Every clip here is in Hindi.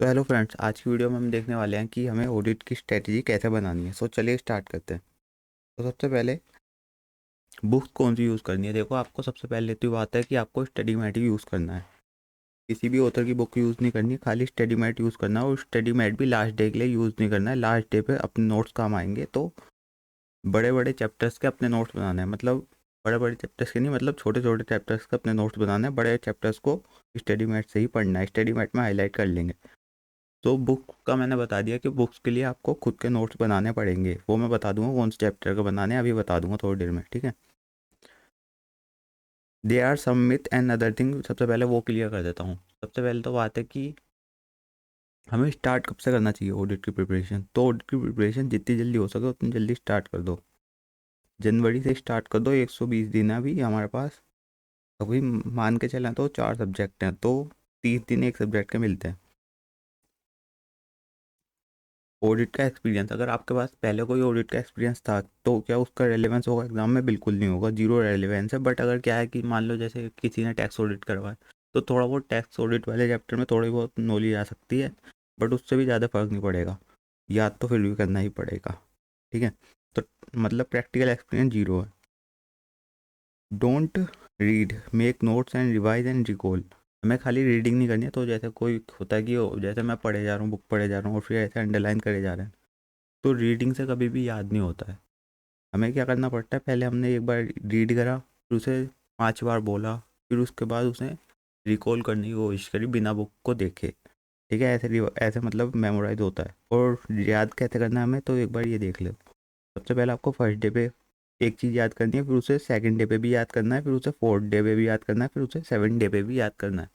तो हेलो फ्रेंड्स, आज की वीडियो में हम देखने वाले हैं कि हमें ऑडिट की स्ट्रेटजी कैसे बनानी है। सो चलिए स्टार्ट करते हैं। तो सबसे पहले बुक्स कौन सी यूज़ करनी है। देखो, आपको सबसे पहले तो बात है कि आपको स्टडी मैट ही यूज़ करना है। किसी भी ऑथर की बुक यूज़ नहीं करनी, खाली स्टडी मैट यूज़ करना है। और स्टडी मैट भी लास्ट डे के लिए यूज़ नहीं करना है। लास्ट डे पे अपने नोट्स काम आएंगे। तो बड़े बड़े चैप्टर्स के अपने नोट्स बनाने हैं। मतलब बड़े बड़े चैप्टर्स के नहीं, मतलब छोटे छोटे चैप्टर्स के अपने नोट्स बनाने हैं। बड़े चैप्टर्स को स्टडी मैट से ही पढ़ना है। स्टडी मैट में हाईलाइट कर लेंगे। तो बुक का मैंने बता दिया कि बुक्स के लिए आपको खुद के नोट्स बनाने पड़ेंगे। वो मैं बता दूंगा कौन से चैप्टर का बनाने हैं, अभी बता दूंगा थोड़ी देर में, ठीक है। They are some myth and other thing. सबसे पहले वो क्लियर कर देता हूँ। सबसे पहले तो बात है कि हमें स्टार्ट कब से करना चाहिए ऑडिट की प्रिपरेशन। तो ऑडिट की प्रिपरेशन जितनी जल्दी हो सके उतनी जल्दी स्टार्ट कर दो। जनवरी से स्टार्ट कर दो। 120 दिन है अभी हमारे पास। अभी मान के चलें तो 4 सब्जेक्ट हैं, तो 30 दिन एक सब्जेक्ट के मिलते हैं। ऑडिट का एक्सपीरियंस, अगर आपके पास पहले कोई ऑडिट का एक्सपीरियंस था तो क्या उसका रेलेवेंस होगा एग्जाम में? बिल्कुल नहीं होगा, जीरो रेलेवेंस है। बट अगर क्या है कि मान लो जैसे किसी ने टैक्स ऑडिट करवाया, तो थोड़ा बहुत टैक्स ऑडिट वाले चैप्टर में थोड़ी बहुत नॉलेज आ सकती है। बट उससे भी ज़्यादा फर्क नहीं पड़ेगा, याद तो फिर भी करना ही पड़ेगा, ठीक है। तो मतलब प्रैक्टिकल एक्सपीरियंस जीरो है। Don't read, make notes and revise and recall. हमें खाली रीडिंग नहीं करनी है। तो जैसे कोई होता है कि जैसे मैं पढ़े जा रहा हूँ, बुक पढ़े जा रहा हूँ और फिर ऐसे अंडरलाइन करे जा रहे हैं, तो रीडिंग से कभी भी याद नहीं होता है। हमें क्या करना पड़ता है, पहले हमने एक बार रीड करा, फिर उसे 5 बार बोला, फिर उसके बाद उसे रिकॉल करने की कोशिश करी बिना बुक को देखे, ठीक है। ऐसे मतलब मेमोराइज होता है। और याद कैसे करना है हमें, तो एक बार ये देख लो। सबसे पहले आपको फर्स्ट डे पे एक चीज़ याद करनी है, फिर उसे सेकंड डे पे भी याद करना है, फिर उसे फोर्थ डे पे भी याद करना है, फिर उसे 7 डे पे भी याद करना है।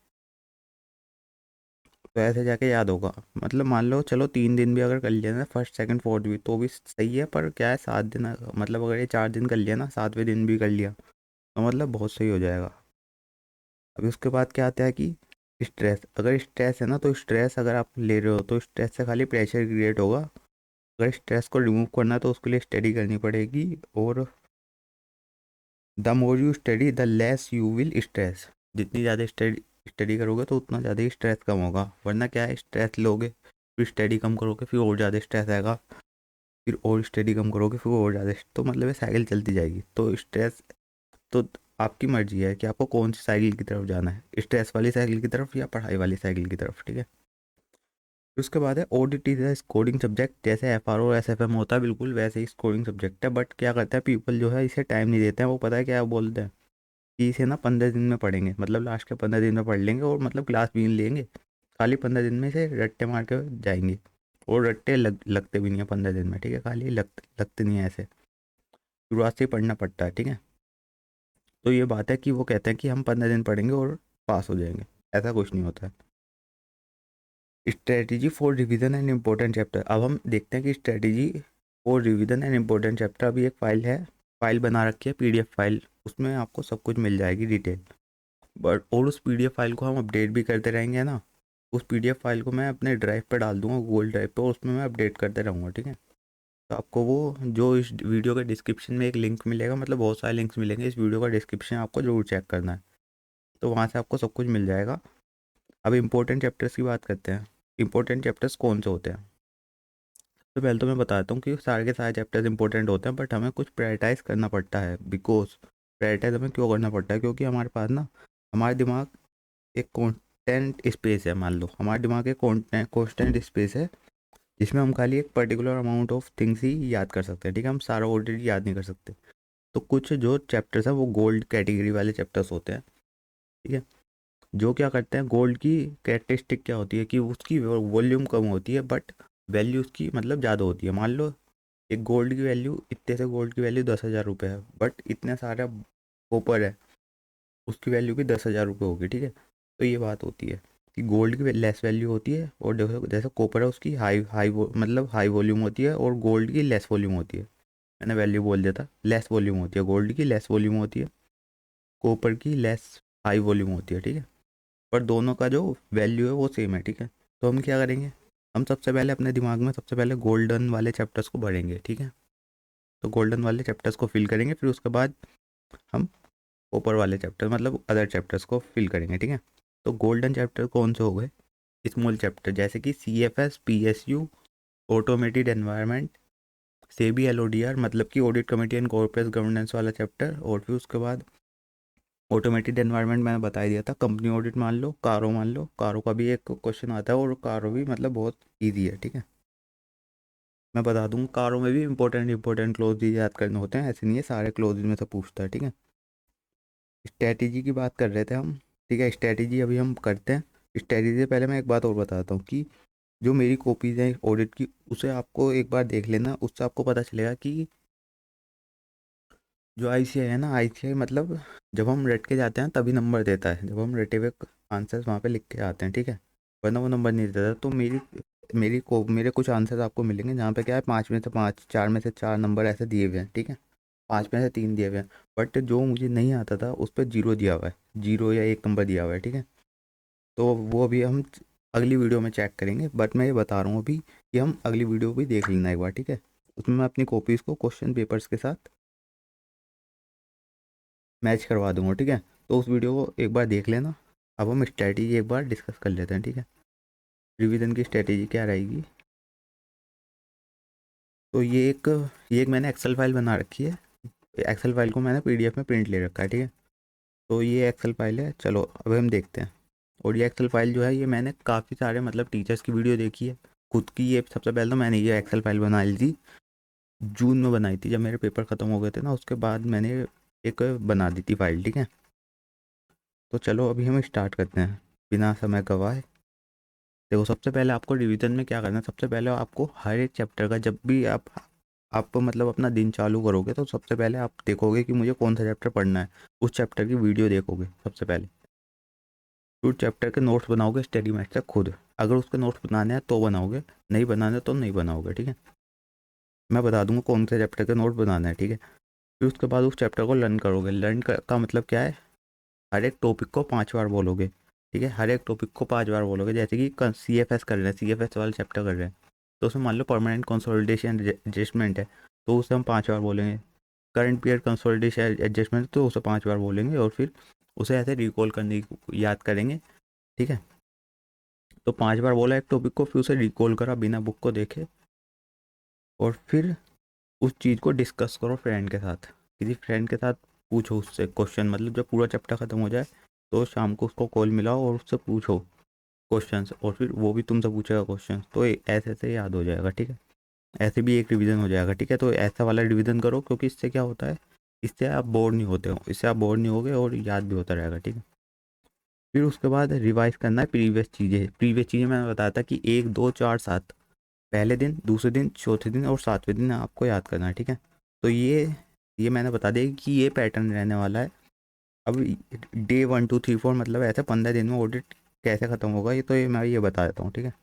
तो ऐसे जाके याद होगा। मतलब मान लो चलो 3 दिन भी अगर कर लिया ना, फर्स्ट सेकंड फोर्थ भी, तो भी सही है। पर क्या है, 7 दिन, मतलब अगर ये 4 दिन कर लिया ना, 7वें दिन भी कर लिया, तो मतलब बहुत सही हो जाएगा। अभी उसके बाद क्या आता है कि स्ट्रेस, अगर स्ट्रेस है ना, तो स्ट्रेस अगर आप ले रहे हो तो स्ट्रेस से खाली प्रेशर क्रिएट होगा। अगर स्ट्रेस को रिमूव करना है तो उसके लिए स्टडी करनी पड़ेगी। और the more you study the less you will stress. जितनी ज़्यादा स्टडी स्टडी करोगे तो उतना ज़्यादा ही स्ट्रेस कम होगा। वरना क्या है, स्ट्रेस लोगे फिर स्टडी कम करोगे, फिर और ज़्यादा स्ट्रेस आएगा, फिर और स्टडी कम करोगे, फिर और ज़्यादा। तो मतलब ये साइकिल चलती जाएगी। तो स्ट्रेस, तो आपकी मर्जी है कि आपको कौन सी साइकिल की तरफ जाना है, स्ट्रेस वाली साइकिल की तरफ या पढ़ाई वाली साइकिल की तरफ, ठीक है। फिर उसके बाद है ऑडिट इज है स्कोरिंग सब्जेक्ट। जैसे एफ आर और एस एफ एम होता है, बिल्कुल वैसे ही स्कोरिंग सब्जेक्ट है। बट क्या करता है पीपल जो है, इसे टाइम नहीं देते हैं। वो पता है क्या बोलते हैं कि इसे ना 15 दिन में पढ़ेंगे, मतलब लास्ट के 15 दिन में पढ़ लेंगे और मतलब क्लास भी नहीं लेंगे। खाली 15 दिन में से रट्टे मार के जाएंगे। और रट्टे लगते भी नहीं है 15 दिन में, ठीक है। खाली लगते नहीं है ऐसे, शुरुआत से ही पढ़ना पड़ता है, ठीक है। तो ये बात है कि वो कहते हैं कि हम 15 दिन पढ़ेंगे और पास हो जाएंगे। ऐसा कुछ नहीं होता है। Strategy for revision and important chapter. अब हम देखते हैं कि strategy for revision and important chapter, अभी एक फाइल है, फाइल बना रखी है पीडीएफ फाइल, उसमें आपको सब कुछ मिल जाएगी डिटेल। बट और उस पीडीएफ फाइल को हम अपडेट भी करते रहेंगे ना। उस पीडीएफ फाइल को मैं अपने ड्राइव पर डाल दूंगा, गूगल ड्राइव पे, और उसमें मैं अपडेट करते रहूँगा, ठीक है। तो आपको वो जो इस वीडियो के डिस्क्रिप्शन में एक लिंक मिलेगा, मतलब बहुत सारे लिंक्स मिलेंगे इस वीडियो का डिस्क्रिप्शन, आपको जरूर चेक करना है। तो वहाँ से आपको सब कुछ मिल जाएगा। अब इम्पोर्टेंट चैप्टर्स की बात करते हैं। इम्पोर्टेंट चैप्टर्स कौन से होते हैं, तो पहले तो मैं बताता हूँ कि सारे के सारे चैप्टर्स इंपॉर्टेंट होते हैं, बट हमें कुछ प्रायोरिटाइज करना पड़ता है। बिकॉज प्रायोरिटाइज हमें क्यों करना पड़ता है, क्योंकि हमारे पास ना, हमारा दिमाग एक कॉन्स्टेंट स्पेस है। मान लो हमारा दिमाग एक कॉन्स्टेंट स्पेस है, जिसमें हम खाली एक पर्टिकुलर अमाउंट ऑफ थिंग्स ही याद कर सकते हैं, ठीक है। हम सारा ऑलरेडी याद नहीं कर सकते। तो कुछ जो चैप्टर्स हैं वो गोल्ड कैटेगरी वाले चैप्टर्स होते हैं, ठीक है। जो क्या करते हैं, गोल्ड की कैरेक्टरिस्टिक क्या होती है कि उसकी वॉल्यूम कम होती है, बट वैल्यू उसकी मतलब ज़्यादा होती है। मान लो एक गोल्ड की वैल्यू, इतने से गोल्ड की वैल्यू 10,000 रुपये है, बट इतने सारा कॉपर है, उसकी वैल्यू भी 10,000 रुपये होगी, ठीक है। तो ये बात होती है कि गोल्ड की लेस वैल्यू होती है, और जैसे जैसे कॉपर है उसकी हाई हाई मतलब हाई वॉल्यूम होती है, और गोल्ड की लेस वॉल्यूम होती है। मैंने वैल्यू बोल दिया था, लेस वॉल्यूम होती है गोल्ड की, लेस वॉल्यूम होती है कॉपर की, लेस हाई वॉल्यूम होती है, ठीक है। पर दोनों का जो वैल्यू है वो सेम है, ठीक है। तो हम क्या करेंगे, हम सबसे पहले अपने दिमाग में सबसे पहले गोल्डन वाले चैप्टर्स को भरेंगे, ठीक है। तो गोल्डन वाले चैप्टर्स को फिल करेंगे, फिर उसके बाद हम ऊपर वाले चैप्टर मतलब अदर चैप्टर्स को फिल करेंगे, ठीक है। तो गोल्डन चैप्टर कौन से हो गए, स्मॉल चैप्टर जैसे कि CFS, PSU, automated environment, SEBI LODR मतलब कि audit committee and corporate governance वाला चैप्टर। और फिर उसके बाद ऑटोमेटेड एनवायरनमेंट मैंने बता ही दिया था। कंपनी ऑडिट मान लो, कारो मान लो, कारो का भी एक क्वेश्चन आता है और कारो भी मतलब बहुत ईजी है, ठीक है। मैं बता दूँ कारों में भी इंपॉर्टेंट क्लोज याद करने होते हैं, ऐसे नहीं है सारे क्लोज में से पूछता है, ठीक है। स्ट्रैटेजी की बात कर रहे थे हम, ठीक है। स्ट्रैटेजी अभी हम करते हैं। स्ट्रैटेजी से पहले मैं एक बात और बताता हूँ कि जो मेरी कॉपीज़ हैं ऑडिट की, उसे आपको एक बार देख लेना, उससे आपको पता चलेगा कि जो ICI है ना, ICI मतलब जब हम रट के जाते हैं तभी नंबर देता है, जब हम रटे हुए आंसर्स वहाँ पे लिख के आते हैं, ठीक है। वरना वो नंबर नहीं देता। तो मेरे कुछ आंसर्स आपको मिलेंगे जहाँ पे क्या है 5 में से 5, 4 में से 4 नंबर ऐसे दिए हुए हैं, ठीक है। 5 में से 3 दिए हुए हैं। बट जो मुझे नहीं आता था उस पर 0 दिया हुआ है, 0 या 1 नंबर दिया हुआ है, ठीक है। तो वो अभी हम अगली वीडियो में चेक करेंगे, बट मैं ये बता रहा हूँ अभी कि हम अगली वीडियो भी देख लेना एक बार, ठीक है। उसमें मैं अपनी कॉपीज़ को क्वेश्चन पेपर्स के साथ मैच करवा दूंगा, ठीक है। तो उस वीडियो को एक बार देख लेना। अब हम स्ट्रैटेजी एक बार डिस्कस कर लेते हैं, ठीक है। रिवीजन की स्ट्रैटेजी क्या रहेगी। तो ये एक मैंने एक्सेल फाइल बना रखी है। एक्सेल फाइल को मैंने PDF में प्रिंट ले रखा है, ठीक है। तो ये एक्सेल फाइल है, चलो अब हम देखते हैं। और ये एक्सेल फाइल जो है ये मैंने काफ़ी सारे मतलब टीचर्स की वीडियो देखी है, खुद की ये सबसे पहले तो मैंने ये एक्सेल फाइल बना ली थी, जून में बनाई थी जब मेरे पेपर ख़त्म हो गए थे ना, उसके बाद मैंने एक बना दी थी फाइल, ठीक है। तो चलो अभी हम स्टार्ट करते हैं बिना समय गवाए। देखो सबसे पहले आपको रिवीजन में क्या करना है, सबसे पहले आपको हर एक चैप्टर का जब भी आप मतलब अपना दिन चालू करोगे तो सबसे पहले आप देखोगे कि मुझे कौन सा चैप्टर पढ़ना है, उस चैप्टर की वीडियो देखोगे सबसे पहले। फिर चैप्टर के नोट्स बनाओगे स्टडी मैट से खुद, अगर उसके नोट्स बनाने हैं तो बनाओगे, नहीं बनाने तो नहीं बनाओगे, ठीक है। मैं बता दूंगा कौन से चैप्टर के नोट बनाना है, ठीक है। फिर उसके बाद उस चैप्टर को लर्न करोगे। का मतलब क्या है, हर एक टॉपिक को 5 बार बोलोगे, ठीक है। हर एक टॉपिक को 5 बार बोलोगे। जैसे कि CFS कर रहे हैं, CFS वाला चैप्टर कर रहे हैं, तो उसमें मान लो परमानेंट कंसोलिडेशन एडजस्टमेंट है, तो उसे हम 5 बार बोलेंगे। करंट पीरियड कंसोलिडेशन एडजस्टमेंट तो उसे 5 बार बोलेंगे, और फिर उसे ऐसे रिकॉल करने की याद करेंगे, ठीक है। तो 5 बार बोला एक टॉपिक को, फिर उसे रिकॉल करा बिना बुक को देखे, और फिर उस चीज़ को डिस्कस करो फ्रेंड के साथ, किसी फ्रेंड के साथ पूछो उससे क्वेश्चन, मतलब जब पूरा चैप्टर ख़त्म हो जाए तो शाम को उसको कॉल मिलाओ और उससे पूछो क्वेश्चंस, और फिर वो भी तुमसे पूछेगा क्वेश्चंस, तो ऐसे ऐसे याद हो जाएगा, ठीक है। ऐसे भी एक रिवीजन हो जाएगा, ठीक है। तो ऐसा वाला रिवीजन करो, क्योंकि इससे क्या होता है, इससे आप बोर नहीं होते हो, इससे आप बोर नहीं होगे और याद भी होता रहेगा, ठीक है। फिर उसके बाद रिवाइज करना है प्रीवियस चीज़ें मैंने बताया था कि 1, 2, 4, 7 पहले दिन, दूसरे दिन, चौथे दिन और 7वें दिन आपको याद करना है, ठीक है। तो ये मैंने बता दिया कि ये पैटर्न रहने वाला है। अब डे 1, 2, 3, 4 मतलब ऐसे 15 दिन में ऑडिट कैसे ख़त्म होगा, ये मैं ये बता देता हूँ, ठीक है।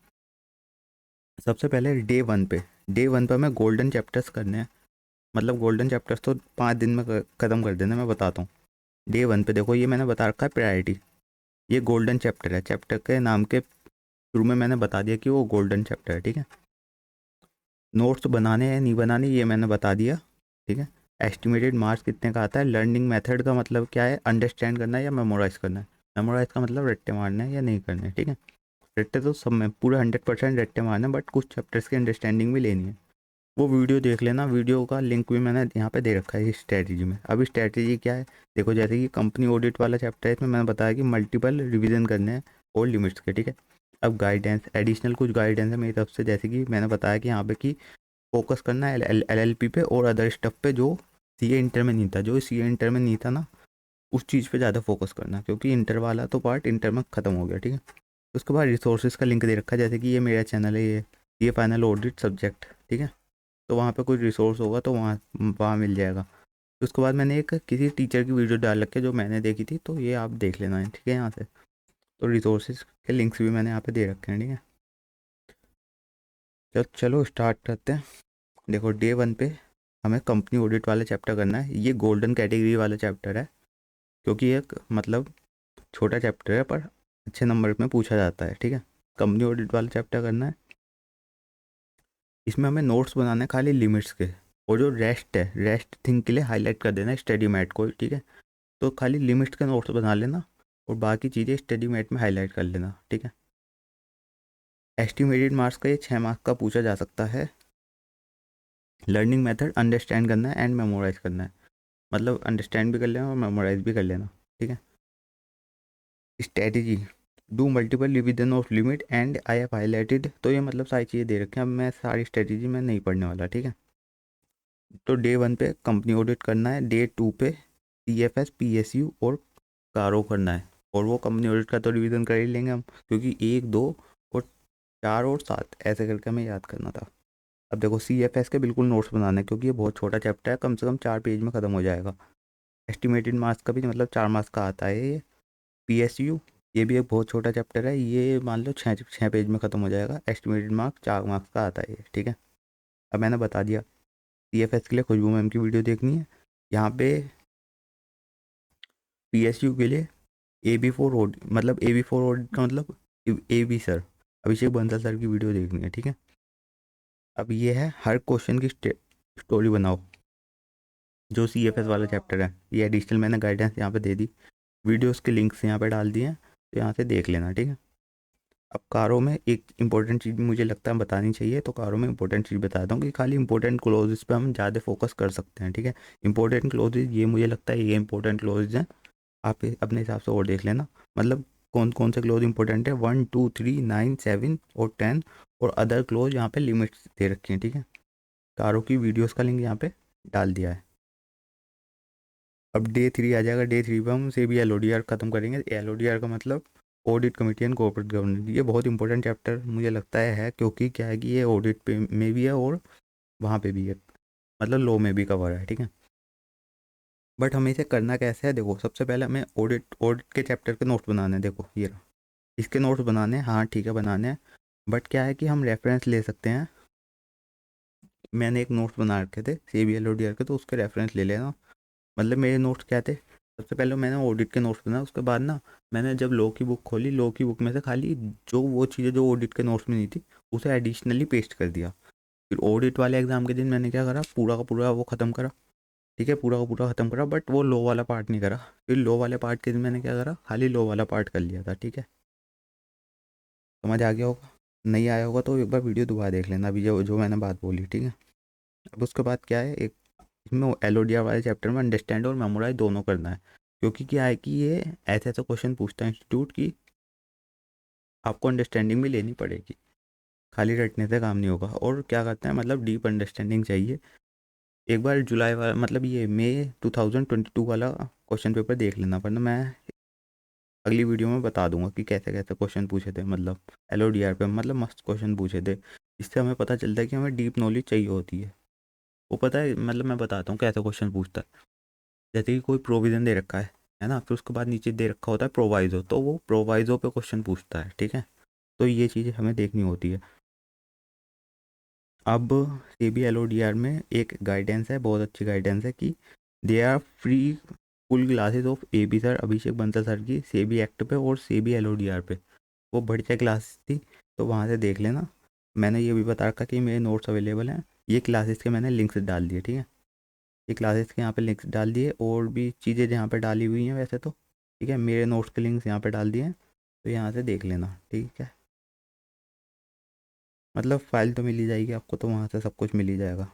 सबसे पहले डे 1 पे हमें गोल्डन चैप्टर्स करने हैं। मतलब गोल्डन चैप्टर्स तो 5 दिन में ख़त्म कर देना, मैं बताता हूँ। डे 1 पे देखो, ये मैंने बता रखा है प्रायोरिटी, ये गोल्डन चैप्टर है। चैप्टर के नाम के शुरू में मैंने बता दिया कि वो गोल्डन चैप्टर है, ठीक है। नोट्स बनाने हैं नहीं बनाने ये मैंने बता दिया, ठीक है। एस्टिमेटेड मार्क्स कितने का आता है। लर्निंग मेथड का मतलब क्या है, अंडरस्टैंड करना है या मेमोराइज करना है। मेमोराइज का मतलब रट्टे मारना है या नहीं करना है, ठीक है। रट्टे तो सब में पूरा 100% रट्टे मारना है, बट कुछ चैप्टर्स की अंडरस्टैंडिंग भी लेनी है। वो वीडियो देख लेना, वीडियो का लिंक भी मैंने यहाँ पे दे रखा है इस स्ट्रैटेजी में। अब स्ट्रैटेजी क्या है, देखो जैसे कि कंपनी ऑडिट वाला चैप्टर है, इसमें मैंने बताया कि मल्टीपल रिवीजन करने हैं और लिमिट्स के, ठीक है। अब गाइडेंस, एडिशनल कुछ गाइडेंस है मेरी तरफ से, जैसे कि मैंने बताया कि यहाँ पे कि फोकस करना है LLP पे और अदर स्टफ पे जो CA इंटर में नहीं था। जो CA इंटर में नहीं था ना, उस चीज़ पे ज़्यादा फोकस करना, क्योंकि इंटर वाला तो पार्ट इंटर में ख़त्म हो गया, ठीक है। उसके बाद रिसोर्सेज का लिंक दे रखा है, जैसे कि ये मेरा चैनल है, ये फाइनल ऑडिट सब्जेक्ट, ठीक है। तो वहाँ पे कुछ रिसोर्स होगा तो वहाँ वहाँ मिल जाएगा। उसके बाद मैंने एक किसी टीचर की वीडियो डाल रखी है जो मैंने देखी थी, तो ये आप देख लेना है, ठीक है, यहाँ से। तो रिसोर्सेज के लिंक्स भी मैंने यहाँ पे दे रखे हैं, ठीक है। चलो स्टार्ट करते हैं। देखो डे 1 पे हमें कंपनी ऑडिट वाला चैप्टर करना है। ये गोल्डन कैटेगरी वाला चैप्टर है, क्योंकि एक मतलब छोटा चैप्टर है पर अच्छे नंबर में पूछा जाता है, ठीक है। कंपनी ऑडिट वाला चैप्टर करना है। इसमें हमें नोट्स बनाने हैं खाली लिमिट्स के, और जो रेस्ट है, रेस्ट थिंग के लिए हाईलाइट कर देना है स्टडी मैट को, ठीक है। तो खाली लिमिट्स के नोट्स बना लेना और बाकी चीज़ें स्टडी मैट में हाईलाइट कर लेना, ठीक है। एस्टिमेटेड मार्क्स का ये 6 मार्क्स का पूछा जा सकता है। लर्निंग मेथड अंडरस्टैंड करना है एंड मेमोराइज करना है, मतलब अंडरस्टैंड भी कर लेना और मेमोराइज भी कर लेना, ठीक है। Strategy, do multiple revision of limit and I have highlighted, तो ये मतलब सारी चीज़ें दे रखी हैं। अब मैं सारी स्ट्रेटेजी में नहीं पढ़ने वाला, ठीक है। तो डे 1 पे कंपनी ऑडिट करना है, डे 2 पे CFS PSU और कारो करना है, और वो कंपनी ऑडिट का तो रिवीजन कर ही लेंगे हम, क्योंकि 1 2 और 4 और 7 ऐसे करके हमें याद करना था। अब देखो CFS के बिल्कुल नोट्स बनाने हैं, क्योंकि ये बहुत छोटा चैप्टर है, कम से कम 4 पेज में ख़त्म हो जाएगा। एस्टिमेटेड मार्क्स का भी मतलब 4 मार्क्स का आता है ये। PSU, ये भी एक बहुत छोटा चैप्टर है, ये मान लो 6 पेज में ख़त्म हो जाएगा। एस्टिमेटेड मार्क्स 4 मार्क्स का आता है ये, ठीक है। अब मैंने बता दिया। CFS के लिए खुशबू मैम की वीडियो देखनी है यहाँ पे। PSU के लिए AB4 ऑडिट, मतलब AB4 ऑडिट का मतलब AB sir, Abhishek Bansal sir की वीडियो देखनी है, ठीक है। अब ये है हर क्वेश्चन की स्टोरी बनाओ, जो CFS वाला चैप्टर है। ये एडिशनल मैंने गाइडेंस यहाँ पे दे दी, वीडियोस के लिंक्स यहाँ पे डाल दिए हैं, तो यहाँ से देख लेना, ठीक है। अब कारों में एक इंपॉर्टेंट चीज़ मुझे लगता है बतानी चाहिए, तो कारों में इंपॉर्टेंट चीज़ बताता हूँ कि खाली इंपॉर्टेंट क्लोजेस पे हम ज़्यादा फोकस कर सकते हैं, ठीक है। इंपॉर्टेंट क्लोजेज ये मुझे लगता है ये इंपॉर्टेंट क्लोजेज हैं, आप अपने हिसाब से और देख लेना, मतलब कौन कौन से क्लोज इंपॉर्टेंट है। 1 2 3 9 7 और 10 और अदर क्लोज यहाँ पे लिमिट्स दे रखी हैं, ठीक है। कारों की वीडियोस का लिंक यहाँ पे डाल दिया है। अब डे 3 आ जाएगा, डे 3 पे हम से भी LODR ख़त्म करेंगे। LODR का मतलब audit committee and corporate governance, ये बहुत इंपॉर्टेंट चैप्टर मुझे लगता है, क्योंकि क्या है कि ये ऑडिट पे में भी है और वहाँ पे भी है, मतलब लॉ में भी कवर है, ठीक है। बट हमें इसे करना कैसे है, देखो सबसे पहले हमें ऑडिट ऑडिट के चैप्टर के नोट्स बनाने हैं। देखो ये रहा, इसके नोट्स बनाने हैं, हाँ ठीक है बनाने हैं। बट क्या है कि हम रेफरेंस ले सकते हैं, मैंने एक नोट्स बना रखे थे CBLODR के, तो उसके रेफरेंस ले लेना। मतलब मेरे नोट्स क्या थे, सबसे पहले मैंने ऑडिट के नोट्स बनाए, उसके बाद ना मैंने जब लॉ की बुक खोली, लॉ की बुक में से खाली जो वो चीज़ें जो ऑडिट के नोट्स में नहीं थी उसे एडिशनली पेस्ट कर दिया। फिर ऑडिट वाले एग्जाम के दिन मैंने क्या करा, पूरा का पूरा वो ख़त्म करा, ठीक है, पूरा का पूरा ख़त्म करा, बट वो लॉ वाला पार्ट नहीं करा। फिर लॉ वाले पार्ट के दिन मैंने क्या करा, खाली लॉ वाला पार्ट कर लिया था, ठीक है। समझ आ गया होगा, नहीं आया होगा तो एक बार वीडियो दोबारा देख लेना, अभी जो जो मैंने बात बोली, ठीक है। अब उसके बाद क्या है, एक इसमें LODR वाले चैप्टर में अंडरस्टैंड और मेमोराइज दोनों करना है, क्योंकि क्या है कि ये ऐसे ऐसे क्वेश्चन पूछता है इंस्टीट्यूट की, आपको अंडरस्टैंडिंग भी लेनी पड़ेगी, खाली रटने से काम नहीं होगा। और क्या करते हैं, मतलब डीप अंडरस्टैंडिंग चाहिए। एक बार जुलाई वाला, मतलब ये मई 2022 वाला क्वेश्चन पेपर देख लेना, वरना मैं अगली वीडियो में बता दूंगा कि कैसे कैसे क्वेश्चन पूछे थे, मतलब LODR पे मतलब मस्त क्वेश्चन पूछे थे। इससे हमें पता चलता है कि हमें डीप नॉलेज चाहिए होती है। वो पता है, मतलब मैं बताता हूँ कैसे क्वेश्चन पूछता है। जैसे कि कोई प्रोविज़न दे रखा है ना, फिर उसके बाद नीचे दे रखा होता है प्रोवाइज़ो, तो वो प्रोवाइज़ो पे क्वेश्चन पूछता है, ठीक है। तो ये चीज़ें हमें देखनी होती है। अब CBLODR में एक गाइडेंस है, बहुत अच्छी गाइडेंस है कि they are free full classes of AB sir, Abhishek Bansal sir की सेबी एक्ट पे और CBLODR पे, वो बढ़िया क्लास थी, तो वहाँ से देख लेना। मैंने ये भी बता रखा कि मेरे नोट्स अवेलेबल हैं, ये क्लासेस के मैंने लिंक्स डाल दिए, ठीक है। ये क्लासेस के यहाँ पे लिंक्स डाल दिए, और भी चीज़ें जहाँ पे डाली हुई हैं वैसे तो, ठीक है, मेरे नोट्स के लिंक्स यहाँ पे डाल दिए हैं, तो यहाँ से देख लेना, ठीक है। मतलब फ़ाइल तो मिल ही जाएगी आपको, तो वहाँ से सब कुछ मिल ही जाएगा।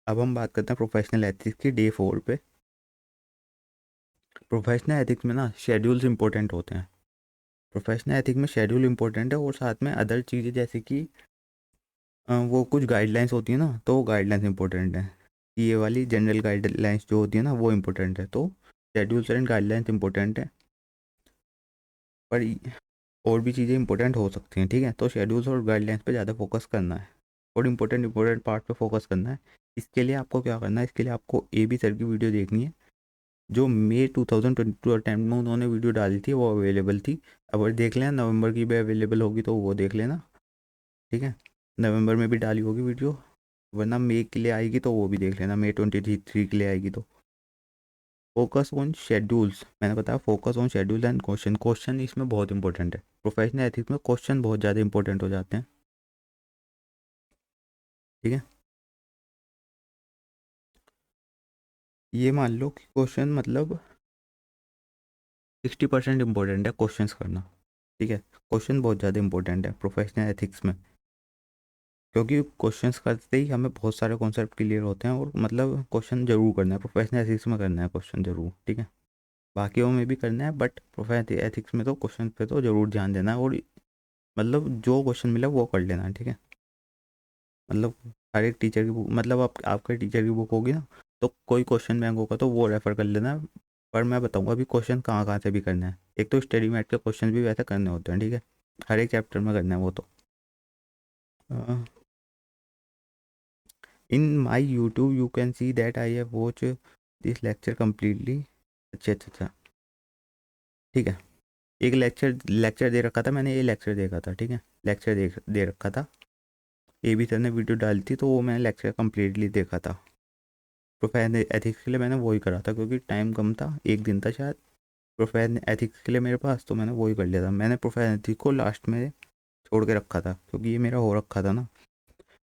अब हम बात करते हैं प्रोफेशनल एथिक्स की डे 4 पे। प्रोफेशनल एथिक्स में ना शेड्यूल्स इंपॉर्टेंट होते हैं, प्रोफेशनल एथिक्स में शेड्यूल इंपॉर्टेंट है, और साथ में अदर चीज़ें जैसे कि वो कुछ गाइडलाइंस होती है ना, तो वो गाइडलाइंस इंपॉर्टेंट है। ये वाली जनरल गाइडलाइंस जो होती है ना वो इम्पोर्टेंट है, तो शेड्यूल्स एंड गाइडलाइंस इंपॉर्टेंट है। पर और भी चीज़ें इंपॉर्टेंट हो सकती हैं, ठीक है। तो शेड्यूल्स और गाइडलाइंस पे ज़्यादा फोकस करना है, और इंपॉर्टेंट पार्ट पे फोकस करना है। इसके लिए आपको क्या करना है, इसके लिए आपको AB सर की वीडियो देखनी है, जो मई 2022 अटैम्प्ट में उन्होंने वीडियो डाली थी, वो अवेलेबल थी। अगर देख लेना, नवंबर की भी अवेलेबल होगी तो वो देख लेना, ठीक है। नवंबर में भी डाली होगी वीडियो, वरना मई के लिए आएगी तो वो भी देख लेना, मई 23 के लिए आएगी तो। फोकस ऑन शेड्यूल्स, मैंने बताया focus on schedule and question, question इसमें बहुत इंपॉर्टेंट है। प्रोफेशनल एथिक्स में क्वेश्चन बहुत ज़्यादा इंपॉर्टेंट हो जाते हैं, ठीक है। ये मान लो कि क्वेश्चन मतलब 60% इंपॉर्टेंट है क्वेश्चंस करना, ठीक है। क्वेश्चन बहुत ज़्यादा इंपॉर्टेंट है प्रोफेशनल एथिक्स में। क्योंकि क्वेश्चंस करते ही हमें बहुत सारे कॉन्सेप्ट क्लियर होते हैं, और मतलब क्वेश्चन जरूर करना है, प्रोफेशनल एथिक्स में करना है क्वेश्चन जरूर, ठीक है। बाकियों में भी करना है, बट प्रोफेशनल एथिक्स में तो क्वेश्चन पे तो जरूर ध्यान देना है, और मतलब जो क्वेश्चन मिला वो कर लेना है, ठीक है। मतलब हर एक टीचर की बुक, मतलब आपके टीचर की बुक होगी ना, तो कोई क्वेश्चन बैंक होगा तो वो रेफ़र कर लेना। पर मैं बताऊंगा अभी क्वेश्चन कहाँ कहाँ से भी करना है। एक तो स्टडी मैट के क्वेश्चन भी वैसे करने होते हैं, ठीक है, हर एक चैप्टर में करना है वो तो। In my YouTube you can see that I have watch this lecture completely. अच्छा अच्छा अच्छा, ठीक है। एक लेक्चर दे रखा था मैंने, ये लेक्चर देखा था, ठीक है, लेक्चर दे रखा था। ए बी सर ने वीडियो डाली थी, तो वो मैंने लेक्चर कम्प्लीटली देखा था। प्रोफेशनल एथिक्स के लिए मैंने वही करा था, क्योंकि टाइम कम था, एक दिन था शायद प्रोफेशनल एथिक्स के लिए मेरे पास, तो मैंने वही कर लिया था। मैंने प्रोफेशनल एथिक्स को लास्ट में छोड़ के रखा था, क्योंकि ये मेरा हो रखा था ना।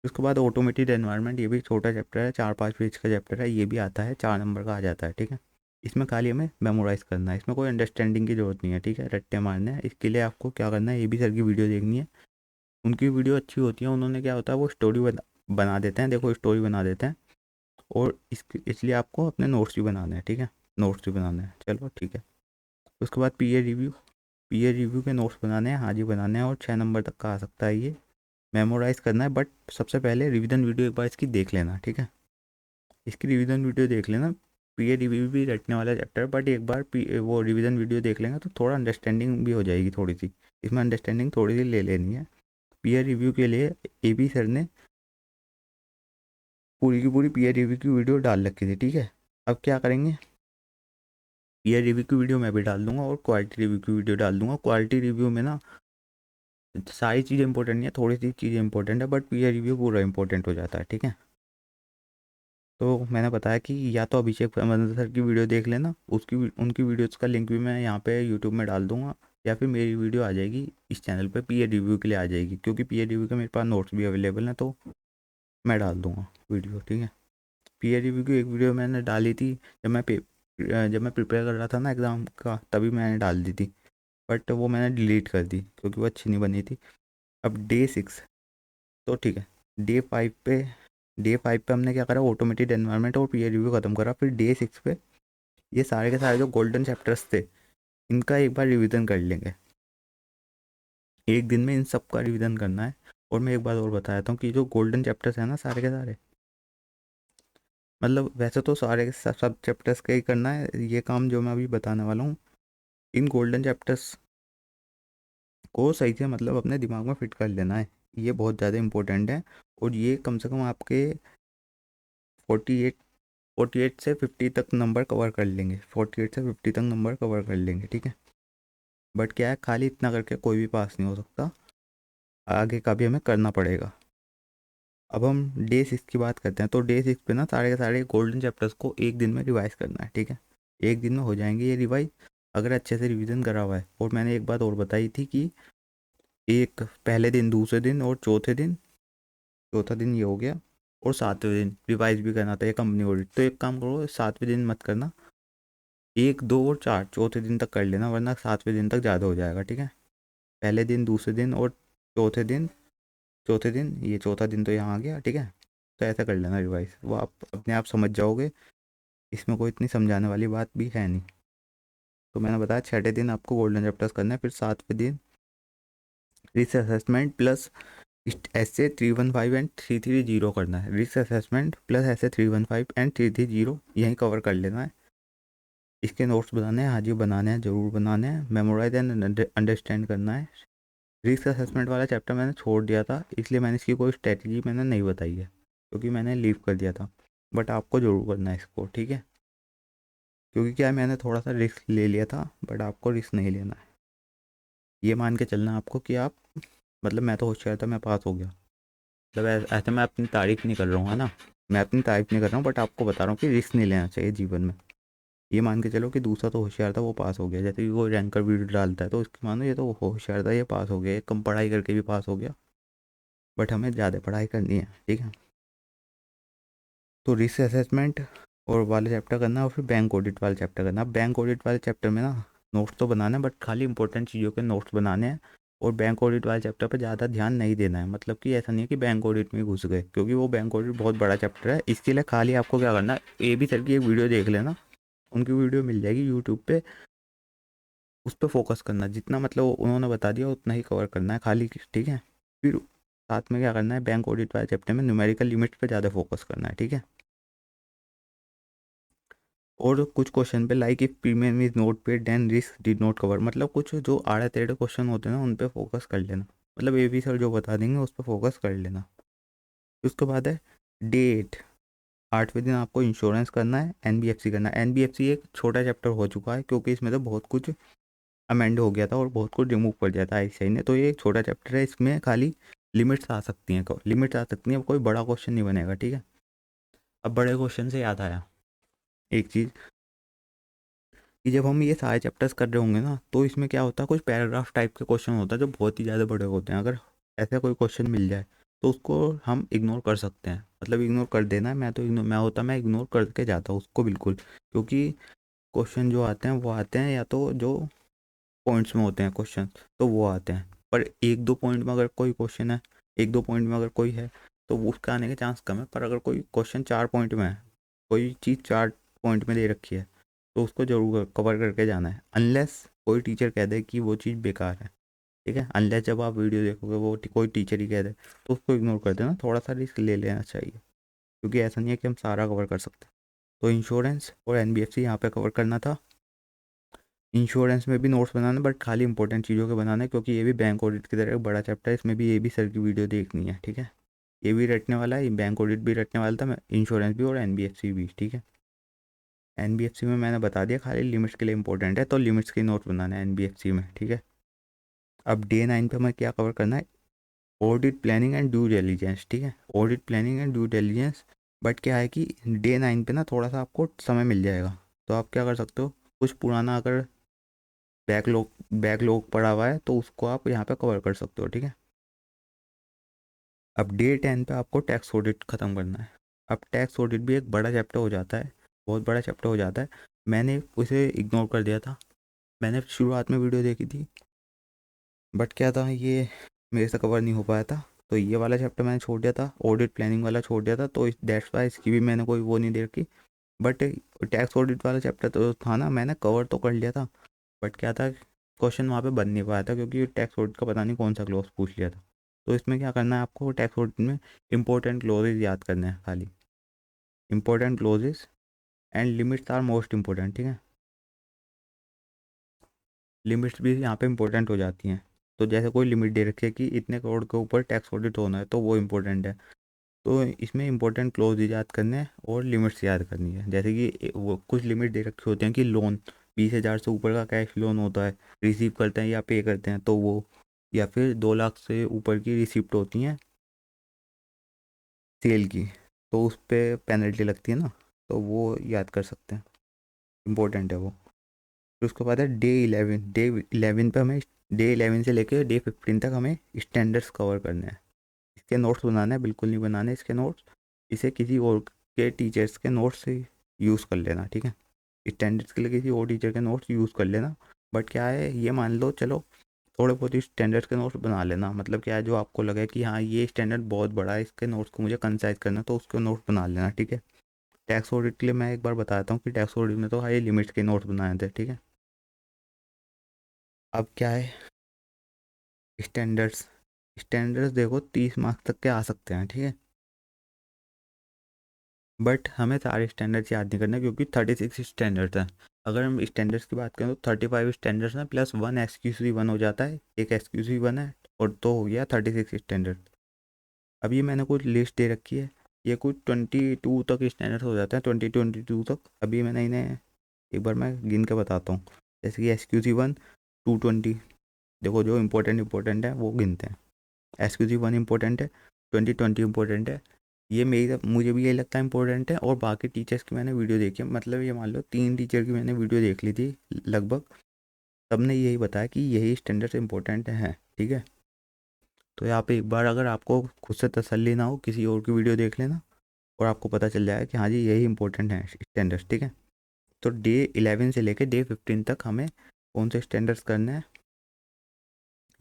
उसके बाद ऑटोमेटेड एनवायरनमेंट, ये भी छोटा चैप्टर है, 4-5 पेज का चैप्टर है, ये भी आता है, 4 नंबर का आ जाता है, ठीक है। इसमें खाली हमें मेमोराइज़ करना है, इसमें कोई अंडरस्टैंडिंग की ज़रूरत नहीं है, ठीक है, रट्टे मारने हैं। इसके लिए आपको क्या करना है, ये भी सर की वीडियो देखनी है। उनकी वीडियो अच्छी होती है, उन्होंने क्या होता है वो स्टोरी बना देते हैं, देखो स्टोरी बना देते हैं। और इसलिए आपको अपने नोट्स भी बनाने हैं, ठीक है, नोट्स भी बनाने हैं, चलो ठीक है। उसके बाद पीए रिव्यू के नोट्स बनाने हैं, हाँ जी बनाने हैं, और 6 नंबर तक का आ सकता है ये। मेमोराइज़ करना है, बट सबसे पहले रिवीजन वीडियो एक बार इसकी देख लेना, ठीक है, इसकी रिवीजन वीडियो देख लेना। पीए रिव्यू भी रटने वाला चैप्टर, बट एक बार वो रिवीजन वीडियो देख लेंगे तो थोड़ा अंडरस्टैंडिंग भी हो जाएगी थोड़ी सी, इसमें अंडरस्टैंडिंग थोड़ी सी ले लेनी है। पीए रिव्यू के लिए ए बी सर ने पूरी की पूरी पीए रिव्यू की वीडियो डाल रखी थी, ठीक है। अब क्या करेंगे, पीयर रिव्यू की वीडियो मैं भी डाल दूंगा, और क्वालिटी रिव्यू की वीडियो डाल दूंगा। क्वालिटी रिव्यू में ना सारी चीज़ें इंपॉर्टेंट नहीं है, थोड़ी सी चीज़ें इंपॉर्टेंट है, बट पीयर रिव्यू पूरा इंपॉर्टेंट हो जाता है, ठीक है। तो मैंने बताया कि या तो अभिषेक मंदल सर की वीडियो देख लेना, उसकी उनकी वीडियोज़ का लिंक भी मैं यहाँ पे यूट्यूब में डाल दूंगा, या फिर मेरी वीडियो आ जाएगी इस चैनल पे, पीयर रिव्यू के लिए आ जाएगी, क्योंकि पीयर रिव्यू के मेरे पास नोट्स भी अवेलेबल हैं, तो मैं डाल दूंगा वीडियो, ठीक है। पीयर रिव्यू की एक वीडियो मैंने डाली थी जब मैं प्रिपेयर कर रहा था ना एग्ज़ाम का, तभी मैंने डाल दी थी, बट वो मैंने डिलीट कर दी क्योंकि वो अच्छी नहीं बनी थी। अब डे 6, तो ठीक है, डे 5 पे हमने क्या करा, ऑटोमेटेड एनवायरनमेंट और पीयर रिव्यू ख़त्म करा। फिर डे 6 पे ये सारे के सारे जो गोल्डन चैप्टर्स थे, इनका एक बार रिवीजन कर लेंगे। एक दिन में इन सब का रिवीजन करना है। और मैं एक बात और बता देता हूँ कि जो गोल्डन चैप्टर्स हैं ना सारे के सारे, मतलब वैसे तो सारे के सब चैप्टर्स का ही करना है ये काम जो मैं अभी बताने वाला हूँ। इन गोल्डन चैप्टर्स को सही से मतलब अपने दिमाग में फिट कर लेना है, ये बहुत ज़्यादा इंपॉर्टेंट है। और ये कम से कम आपके 48 48 से 50 तक नंबर कवर कर लेंगे, 48 से 50 तक नंबर कवर कर लेंगे, ठीक है। बट क्या है, खाली इतना करके कोई भी पास नहीं हो सकता, आगे का भी हमें करना पड़ेगा। अब हम डे 6 की बात करते हैं, तो डे 6 पे ना सारे के सारे गोल्डन चैप्टर्स को एक दिन में रिवाइज करना है, ठीक है। एक दिन में हो जाएंगे ये रिवाइज, अगर अच्छे से रिवीजन करा हुआ है। और मैंने एक बात और बताई थी कि एक पहले दिन, दूसरे दिन और चौथा दिन ये हो गया, और 7वें दिन रिवाइज भी करना था, ये कंपनी ऑडिट। तो एक काम करो, 7वें दिन मत करना, 1, 2 और 4 चौथे दिन तक कर लेना, वरना 7वें दिन तक ज़्यादा हो जाएगा, ठीक है। पहले दिन, दूसरे दिन और चौथे दिन ये चौथा दिन तो यहाँ आ गया, ठीक है। तो ऐसा कर लेना रिवाइज, वो आप अपने आप समझ जाओगे, इसमें कोई इतनी समझाने वाली बात भी है नहीं। तो मैंने बताया 6ठे दिन आपको गोल्डन चैप्टर्स करना है, फिर 7वें दिन risk assessment plus SA 315 and 330 करना है। Risk assessment plus SA 315 and 330 यहीं कवर कर लेना है। इसके नोट्स बनाने हैं, हाँ जी बनाने हैं, ज़रूर बनाने हैं। मेमोराइज एंड अंडरस्टैंड करना है। रिस्क असेसमेंट वाला चैप्टर मैंने छोड़ दिया था, इसलिए मैंने इसकी कोई स्ट्रेटजी मैंने नहीं बताई है, क्योंकि मैंने लीव कर दिया था। बट आपको ज़रूर करना है इसको, ठीक है, क्योंकि क्या है, मैंने थोड़ा सा रिस्क ले लिया था, बट आपको रिस्क नहीं लेना है। ये मान के चलना है आपको कि आप, मतलब मैं तो होशियार था, मैं पास हो गया, मतलब ऐसे मैं अपनी तारीफ नहीं कर रहा हूँ, है ना, मैं अपनी तारीफ नहीं कर रहा हूँ, बट आपको बता रहा हूँ कि रिस्क नहीं लेना चाहिए जीवन में। ये मान के चलो कि दूसरा तो होशियार था, वो पास हो गया, जैसे कि वो रैंकर वीडियो डालता है, तो उसकी मानो ये तो होशियार था, ये पास हो गया, ये कम पढ़ाई करके भी पास हो गया, बट हमें ज़्यादा पढ़ाई करनी है, ठीक है। तो रिस्क असेसमेंट और वाले चैप्टर करना, और फिर बैंक ऑडिट वाले चैप्टर करना। बैंक ऑडिट वाले चैप्टर में ना नोट्स तो बनाना है, बट खाली इंपॉर्टेंट चीज़ों के नोट्स बनाने हैं, और बैंक ऑडिट वाले चैप्टर पर ज़्यादा ध्यान नहीं देना है, मतलब कि ऐसा नहीं है कि बैंक ऑडिट में ही घुस गए, क्योंकि वो बैंक ऑडिट बहुत बड़ा चैप्टर है। इसके लिए खाली आपको क्या करना है, ए बी सर की एक वीडियो देख लेना, उनकी वीडियो मिल जाएगी यूट्यूब पे, उस पर फोकस करना, जितना मतलब उन्होंने बता दिया उतना ही कवर करना है खाली, ठीक है। फिर साथ में क्या करना है, बैंक ऑडिट वाले चैप्टर में न्यूमेरिकल लिमिट पे ज़्यादा फोकस करना है, ठीक है। और कुछ क्वेश्चन पे like if premium is not paid then risk did not cover, मतलब कुछ जो आड़े टेढ़े क्वेश्चन होते हैं ना उन पे फोकस कर लेना, मतलब ए बी सर जो बता देंगे उस पर फोकस कर लेना। उसके बाद है डेट, 8वें दिन आपको इंश्योरेंस करना है, एनबीएफसी करना है। एनबीएफसी एक छोटा चैप्टर हो चुका है क्योंकि इसमें तो बहुत कुछ अमेंड हो गया था और बहुत कुछ रिमूव कर दिया था आईसीआई ने, तो ये एक छोटा चैप्टर है, इसमें खाली लिमिट्स आ सकती हैं, लिमिट्स आ सकती हैं, कोई बड़ा क्वेश्चन नहीं बनेगा, ठीक है। अब बड़े क्वेश्चन से याद आया एक चीज़, कि जब हम ये सारे चैप्टर्स कर रहे होंगे ना तो इसमें क्या होता है, कुछ पैराग्राफ टाइप के क्वेश्चन होता है जो बहुत ही ज़्यादा बड़े होते हैं। अगर ऐसा कोई क्वेश्चन मिल जाए तो उसको हम इग्नोर कर सकते हैं, मतलब इग्नोर कर देना है। मैं इग्नोर करके जाता हूँ उसको बिल्कुल, क्योंकि क्वेश्चन जो आते हैं वो आते हैं या तो जो पॉइंट्स में होते हैं क्वेश्चन, तो वो आते हैं, पर एक दो पॉइंट में अगर कोई क्वेश्चन है, एक दो पॉइंट में अगर कोई है तो उसका आने के चांस कम है। पर अगर कोई क्वेश्चन 4 पॉइंट में है, कोई चीज़ 4 पॉइंट में दे रखी है, तो उसको जरूर कवर करके जाना है, अनलेस कोई टीचर कह दे कि वो चीज़ बेकार है, ठीक है। अनलेस जब आप वीडियो देखोगे वो कोई टीचर ही कह दे तो उसको इग्नोर कर देना, थोड़ा सा रिस्क ले लेना चाहिए, क्योंकि ऐसा नहीं है कि हम सारा कवर कर सकते। तो इंश्योरेंस और एनबीएफसी यहाँ पे कवर करना था। इंश्योरेंस में भी नोट्स बनाना, बट खाली इंपॉर्टेंट चीज़ों के बनाना है, क्योंकि ये भी बैंक ऑडिट की तरह एक बड़ा चैप्टर है, इसमें भी ये भी सर की वीडियो देखनी है, ठीक है। ये भी रटने वाला है, बैंक ऑडिट भी रटने वाला था मैं, इंश्योरेंस भी और एनबीएफसी भी, ठीक है। एनबीएफसी में मैंने बता दिया खाली लिमिट्स के लिए इंपॉर्टेंट है, तो लिमिट्स के नोट बनाना है एनबीएफसी में, ठीक है। अब डे 9 पे हमें क्या कवर करना है, audit planning and due diligence, ठीक है। Audit planning and due diligence, but क्या है कि डे 9 पे ना थोड़ा सा आपको समय मिल जाएगा, तो आप क्या कर सकते हो, कुछ पुराना अगर बैकलॉग पड़ा हुआ है तो उसको आप यहाँ पे कवर कर सकते हो, ठीक है। अब डे 10 पे आपको टैक्स ऑडिट ख़त्म करना है। अब टैक्स ऑडिट भी एक बड़ा चैप्टर हो जाता है, बहुत बड़ा चैप्टर हो जाता है। मैंने उसे इग्नोर कर दिया था, मैंने शुरुआत में वीडियो देखी थी, बट क्या था, ये मेरे से कवर नहीं हो पाया था, तो ये वाला चैप्टर मैंने छोड़ दिया था, ऑडिट प्लानिंग वाला छोड़ दिया था, तो दैट्स वाई इसकी भी मैंने कोई वो नहीं दे रखी। बट टैक्स ऑडिट वाला चैप्टर तो था ना, मैंने कवर तो कर लिया था, बट क्या था, क्वेश्चन वहाँ पे बन नहीं पाया था, क्योंकि टैक्स ऑडिट का पता नहीं कौन सा क्लॉज पूछ लिया था। तो इसमें क्या करना है आपको, टैक्स ऑडिट में इंपॉर्टेंट क्लॉजेज याद करने हैं खाली, important clauses and limits are most important, ठीक है। लिमिट्स भी यहाँ पे इंपॉर्टेंट हो जाती हैं, तो जैसे कोई लिमिट दे रखी है कि इतने करोड़ के ऊपर टैक्स ऑडिट होना है, तो वो इंपॉर्टेंट है। तो इसमें इंपॉर्टेंट क्लॉज याद करने हैं और लिमिट्स याद करनी है, जैसे कि वो कुछ लिमिट दे रखी होती हैं कि लोन 20,000 से ऊपर का कैश लोन होता है, रिसीव करते हैं या पे करते हैं तो वो, या फिर 2 लाख से ऊपर की रिसिप्ट होती हैं सेल की, तो उस पर पेनल्टी लगती है ना, तो वो याद कर सकते हैं, इम्पोर्टेंट है वो। फिर उसके बाद है डे 11 पे हमें, डे 11 से लेकर डे 15 तक हमें स्टैंडर्ड्स कवर करने हैं। इसके नोट्स बनाना है, बिल्कुल नहीं बनाने इसके नोट्स, इसे किसी और के टीचर्स के नोट्स से यूज़ कर लेना, ठीक है। स्टैंडर्ड्स के लिए किसी और टीचर के नोट्स यूज़ कर लेना, बट क्या है, ये मान लो चलो थोड़े बहुत ही स्टैंडर्ड्स के नोट्स बना लेना, मतलब क्या है, जो आपको लगे कि हाँ ये स्टैंडर्ड बहुत बड़ा है, इसके नोट्स को मुझे कंसाइज करना है, तो उसके नोट्स बना लेना, ठीक है। टैक्स ऑडिट के लिए मैं एक बार बताता हूँ कि टैक्स ऑडिट में तो हाई लिमिट्स के नोट्स बनाए थे, ठीक है। अब क्या है, स्टैंडर्ड्स, स्टैंडर्ड्स देखो 30 मार्क्स तक के आ सकते हैं, ठीक है। बट हमें सारे स्टैंडर्ड्स याद नहीं करना, क्योंकि 36 स्टैंडर्ड्स हैं। अगर हम स्टैंडर्ड्स की बात करें तो 35 स्टैंडर्ड्स हैं, प्लस 1 SQC1 हो जाता है, एक SQC1 है, और तो हो गया 36 स्टैंडर्ड। अब ये मैंने कुछ लिस्ट दे रखी है, ये कुछ 22 तक स्टैंडर्ड्स हो जाते हैं, 22 तक। अभी मैंने इन्हें एक बार मैं गिन के बताता हूँ, जैसे कि SQC1 220, देखो जो इंपॉर्टेंट है वो गिनते हैं। SQC1 इंपॉर्टेंट है, 2020 इंपॉर्टेंट है, ये मेरी मुझे भी यही लगता है इंपॉर्टेंट है। और बाकी टीचर्स की मैंने वीडियो देखी है, मतलब ये मान लो 3 टीचर की मैंने वीडियो देख ली थी लगभग, सबने यही बताया कि यही स्टैंडर्ड इंपॉर्टेंट है, ठीक है। तो यहाँ पे एक बार अगर आपको खुद से तसल्ली ना हो, किसी और की वीडियो देख लेना और आपको पता चल जाएगा कि हाँ जी यही इंपॉर्टेंट है स्टैंडर्ड्स, ठीक है। तो डे 11 से लेकर डे 15 तक हमें कौन से स्टैंडर्ड्स करने हैं,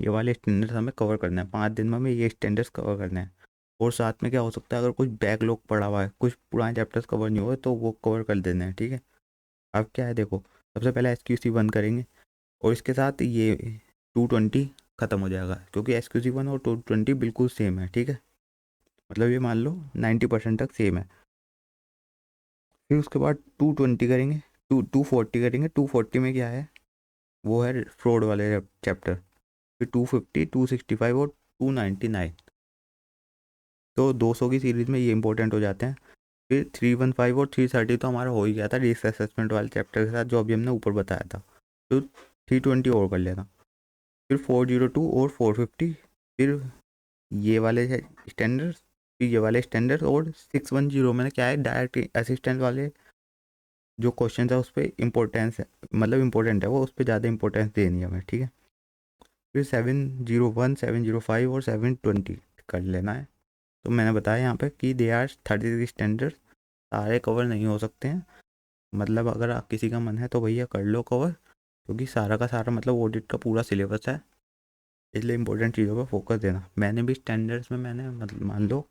ये वाले स्टैंडर्ड्स हमें कवर करना है, 5 दिन में हमें ये स्टैंडर्ड्स कवर करना है। और साथ में क्या हो सकता है, अगर कुछ बैकलॉग पड़ा हुआ है, कुछ पुराने चैप्टर्स कवर नहीं हुए तो वो कवर कर देना है, ठीक है। अब क्या है देखो, सबसे पहले SQC1 करेंगे और इसके साथ ये 220 ख़त्म हो जाएगा, क्योंकि SQC1 और 220 बिल्कुल सेम है, ठीक है। मतलब ये मान लो 90% तक सेम है। फिर उसके बाद 220 करेंगे, 240 करेंगे। 240 में क्या है, वो है फ्रॉड वाले चैप्टर। फिर 250, 265 और 299, तो 200 की सीरीज़ में ये इंपॉर्टेंट हो जाते हैं। फिर 315 और 330 तो हमारा हो ही गया था रिस्क असेसमेंट वाले चैप्टर के साथ, जो अभी हमने ऊपर बताया था। तो 320 और कर लेना। फिर 402 और 450, फिर ये वाले स्टैंडर्ड्स, फिर ये वाले स्टैंडर्ड्स, और 610 में क्या है, डायरेक्ट असिस्टेंट वाले जो क्वेश्चन है उस पर इम्पोर्टेंस है, मतलब इम्पोर्टेंट है वो, उस पर ज़्यादा इंपॉर्टेंस देनी है हमें, ठीक है। फिर 701, 705 और 720 कर लेना है। तो मैंने बताया यहाँ पे कि दे आर 33 स्टैंडर्ड, सारे कवर नहीं हो सकते हैं। मतलब अगर आप किसी का मन है तो भैया कर लो कवर, क्योंकि सारा का सारा मतलब ऑडिट का पूरा सिलेबस है, इसलिए इंपॉर्टेंट चीज़ों पर फोकस देना। मैंने भी स्टैंडर्ड्स में मैंने मतलब मान लो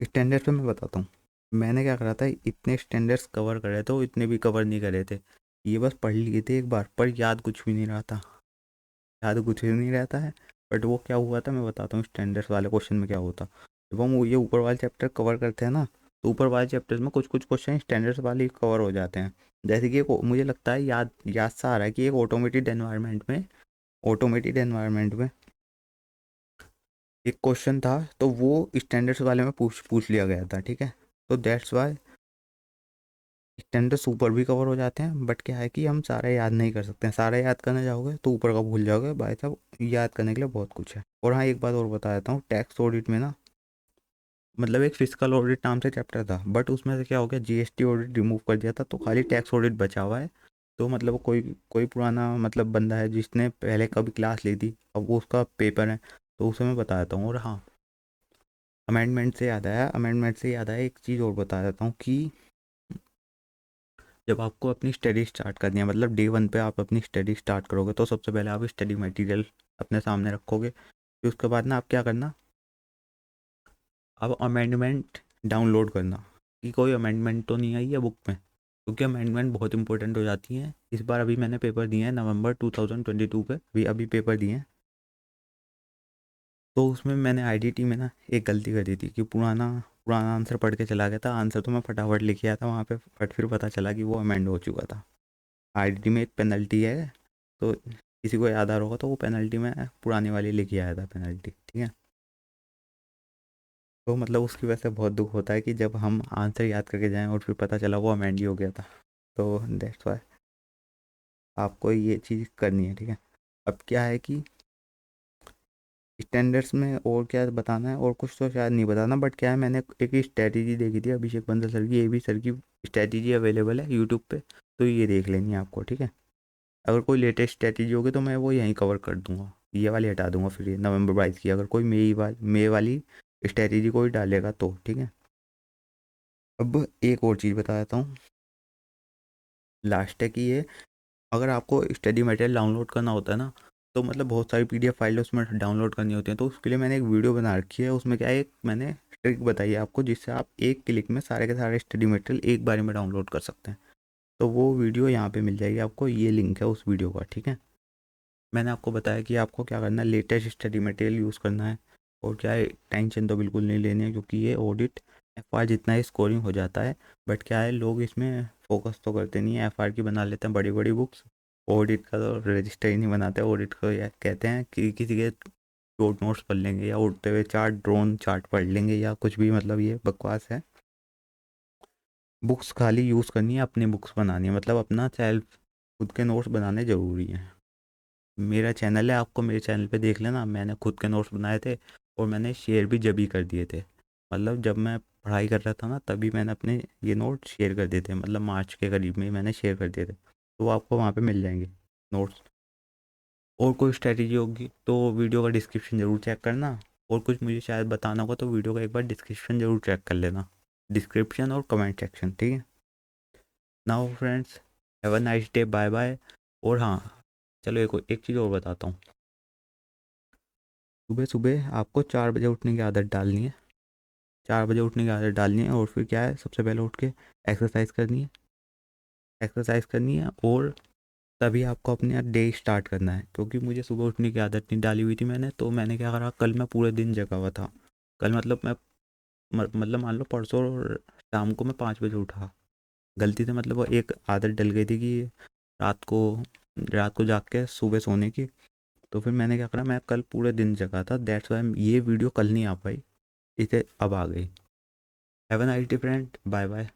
स्टैंडर्ड्स में मैं बताता हूँ, मैंने क्या करा था, इतने स्टैंडर्ड्स कवर करे थे, इतने भी कवर नहीं करे थे। ये बस पढ़ लिए थे एक बार, पर याद कुछ भी नहीं रहा था, याद कुछ भी नहीं रहता है। बट वो क्या हुआ था मैं बताता हूँ, स्टैंडर्ड्स वाले क्वेश्चन में क्या होता। जब हम ये ऊपर वाले चैप्टर कवर करते हैं ना, तो ऊपर वाले चैप्टर्स में कुछ कुछ क्वेश्चन स्टैंडर्ड्स वाले कवर हो जाते हैं। जैसे कि मुझे लगता है याद याद सा आ रहा है कि एक ऑटोमेटेड एनवायरनमेंट में एक क्वेश्चन था, तो वो स्टैंडर्ड्स वाले में पूछ पूछ लिया गया था, ठीक है। तो दैट्स वाई स्टैंडर्ड्स ऊपर भी कवर हो जाते हैं, बट क्या है कि हम सारा याद नहीं कर सकते हैं। सारा याद करने जाओगे तो ऊपर का भूल जाओगे भाई साहब, याद करने के लिए बहुत कुछ है। और हाँ, एक बात और बता देता हूँ, टैक्स ऑडिट में ना, मतलब एक फिजिकल ऑडिट नाम से चैप्टर था, बट उसमें से क्या हो गया, GST ऑडिट रिमूव कर दिया था, तो खाली टैक्स ऑडिट बचा हुआ है। तो मतलब कोई कोई पुराना मतलब बंदा है जिसने पहले कभी क्लास ली थी, अब वो उसका पेपर है, तो उसे मैं बता देता हूँ। और हाँ, अमेंडमेंट से याद आया एक चीज़ और बता देता हूँ कि जब आपको अपनी स्टडी स्टार्ट करनी है, मतलब डे 1 पे आप अपनी स्टडी स्टार्ट करोगे, तो सबसे पहले आप स्टडी मटेरियल अपने सामने रखोगे। फिर उसके बाद ना आप क्या करना, अब अमेंडमेंट डाउनलोड करना कि कोई अमेंडमेंट तो नहीं आई है बुक में, क्योंकि अमेंडमेंट बहुत इंपॉर्टेंट हो जाती है। इस बार अभी मैंने पेपर दिए हैं नवंबर 2022 के, अभी पेपर दिए हैं। तो उसमें मैंने IDT में ना एक गलती करी थी कि पुराना पुराना आंसर पढ़ के चला गया था। आंसर तो मैं फटाफट लिख आया था वहाँ पे, बट फिर पता चला कि वो अमेंड हो चुका था। IDT में एक पेनल्टी है, तो किसी को याद आ रहा होगा, तो वो पेनल्टी में पुरानी वाली लिखी आया था पेनल्टी, ठीक है। तो मतलब उसकी वजह से बहुत दुख होता है कि जब हम आंसर याद करके जाएं और फिर पता चला वो अमेंड ही हो गया था। तो दैट्स वाई आपको ये चीज़ करनी है, ठीक है। अब क्या है कि स्टैंडर्ड्स में और क्या बताना है, और कुछ तो शायद नहीं बताना, बट क्या है, मैंने एक स्ट्रैटेजी देखी थी अभिषेक बंसल सर की, AB सर की स्ट्रैटेजी अवेलेबल है यूट्यूब पे, तो ये देख लेनी है आपको, ठीक है। अगर कोई लेटेस्ट स्ट्रैटेजी होगी तो मैं वो यहीं कवर कर दूंगा, ये वाली हटा दूंगा। फिर ये नवंबर 22 की अगर कोई मई वाली स्ट्रैटेजी कोई डालेगा तो, ठीक है। अब एक और चीज़ बता देता हूँ, लास्ट है कि ये अगर आपको स्टडी मटेरियल डाउनलोड करना होता है ना, तो मतलब बहुत सारी PDF फाइल उसमें डाउनलोड करनी होती है, तो उसके लिए मैंने एक वीडियो बना रखी है। उसमें क्या है, एक मैंने ट्रिक बताई है आपको, जिससे आप एक क्लिक में सारे के सारे स्टडी मटेरियल एक बार में डाउनलोड कर सकते हैं। तो वो वीडियो यहाँ पे मिल जाएगी आपको, ये लिंक है उस वीडियो का, ठीक है। मैंने आपको बताया कि आपको क्या करना है, लेटेस्ट स्टडी मटेरियल यूज़ करना है। और क्या है, टेंशन तो बिल्कुल नहीं लेनी है, क्योंकि ये ऑडिट FR जितना ही स्कोरिंग हो जाता है। बट क्या है, लोग इसमें फोकस तो करते नहीं है, FR की बना लेते हैं बड़ी बड़ी बुक्स, ऑडिट का तो रजिस्टर ही नहीं बनाते। ऑडिट को या कहते हैं कि किसी के शॉर्ट नोट्स पढ़ लेंगे, या उड़ते हुए चार्ट, ड्रोन चार्ट पढ़ लेंगे, या कुछ भी, मतलब ये बकवास है। बुक्स खाली यूज़ करनी है, अपनी बुक्स बनानी है, मतलब अपना सेल्फ खुद के नोट्स बनाने ज़रूरी हैं। मेरा चैनल है, आपको मेरे चैनल पे देख लेना, मैंने खुद के नोट्स बनाए थे, और मैंने शेयर भी जब ही कर दिए थे। मतलब जब मैं पढ़ाई कर रहा था ना, तभी मैंने अपने ये नोट्स शेयर कर दिए थे, मतलब मार्च के करीब में ही मैंने शेयर कर दिए थे, तो वो आपको वहाँ पे मिल जाएंगे नोट्स। और कोई स्ट्रैटेजी होगी तो वीडियो का डिस्क्रिप्शन ज़रूर चेक करना, और कुछ मुझे शायद बताना होगा तो वीडियो का एक बार डिस्क्रिप्शन ज़रूर चेक कर लेना, डिस्क्रिप्शन और कमेंट सेक्शन, ठीक है। Now friends, have a nice day, bye bye. और हाँ, चलो एक चीज़ और बताता हूँ। सुबह सुबह आपको 4 बजे उठने की आदत डालनी है। 4 बजे उठने की आदत डालनी है और फिर क्या है, सबसे पहले उठ के एक्सरसाइज करनी है। एक्सरसाइज करनी है और तभी आपको अपने डे स्टार्ट करना है। क्योंकि मुझे सुबह उठने की आदत नहीं डाली हुई थी मैंने, तो मैंने क्या करा, कल मैं पूरे दिन जगा हुआ था। कल मतलब मैं मतलब मान लो परसों शाम को मैं 5 बजे उठा, गलती से। मतलब वो एक आदत डल गई थी कि रात को रात को जाग के सुबह सोने की। तो फिर मैंने क्या करा, मैं कल पूरे दिन जगा था, दैट्स वाई ये वीडियो कल नहीं आ पाई, इसे अब आ गई। Have a nice day friend, bye bye.